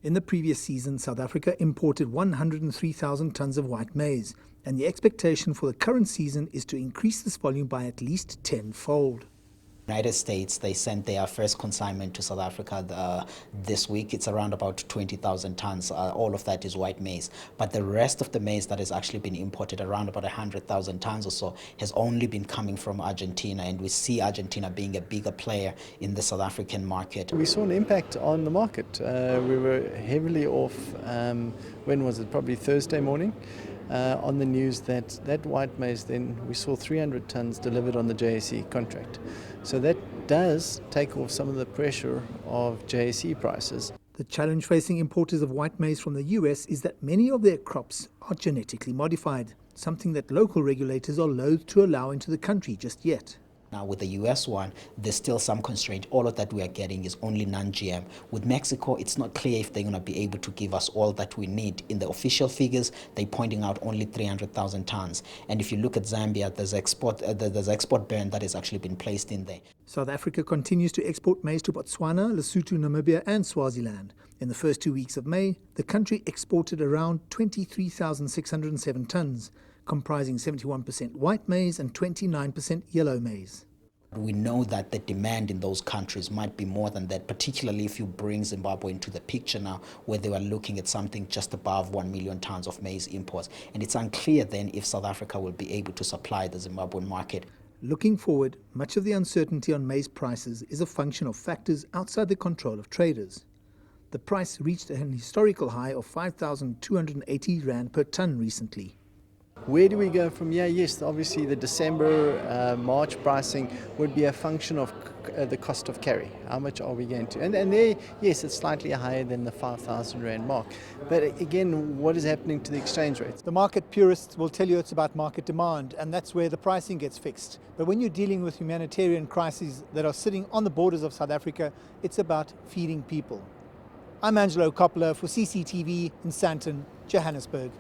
In the previous season, South Africa imported 103,000 tonnes of white maize, and the expectation for the current season is to increase this volume by at least tenfold. United States, they sent their first consignment to South Africa this week. It's around about 20,000 tons. All of that is white maize. But the rest of the maize that has actually been imported, around about 100,000 tons or so, has only been coming from Argentina. And we see Argentina being a bigger player in the South African market. We saw an impact on the market. We were heavily off, when was it? Probably Thursday morning. On the news that white maize, then we saw 300 tons delivered on the JSE contract. So that does take off some of the pressure of JSE prices. The challenge facing importers of white maize from the US is that many of their crops are genetically modified, something that local regulators are loath to allow into the country just yet. Now with the US one, there's still some constraint. All of that we are getting is only non-GM. With Mexico, it's not clear if they're going to be able to give us all that we need. In the official figures, they're pointing out only 300,000 tons. And if you look at Zambia, there's export ban that has actually been placed in there. South Africa continues to export maize to Botswana, Lesotho, Namibia and Swaziland. In the first 2 weeks of May, the country exported around 23,607 tons, comprising 71% white maize and 29% yellow maize. We know that the demand in those countries might be more than that, particularly if you bring Zimbabwe into the picture now, where they were looking at something just above 1 million tons of maize imports. And it's unclear then if South Africa will be able to supply the Zimbabwean market. Looking forward, much of the uncertainty on maize prices is a function of factors outside the control of traders. The price reached an historical high of 5,280 Rand per tonne recently. Where do we go from here? Yes, obviously the December, March pricing would be a function of the cost of carry. How much are we going to? And there, yes, it's slightly higher than the 5,000 Rand mark. But again, what is happening to the exchange rates? The market purists will tell you it's about market demand, and that's where the pricing gets fixed. But when you're dealing with humanitarian crises that are sitting on the borders of South Africa, it's about feeding people. I'm Angelo Coppola for CCTV in Sandton, Johannesburg.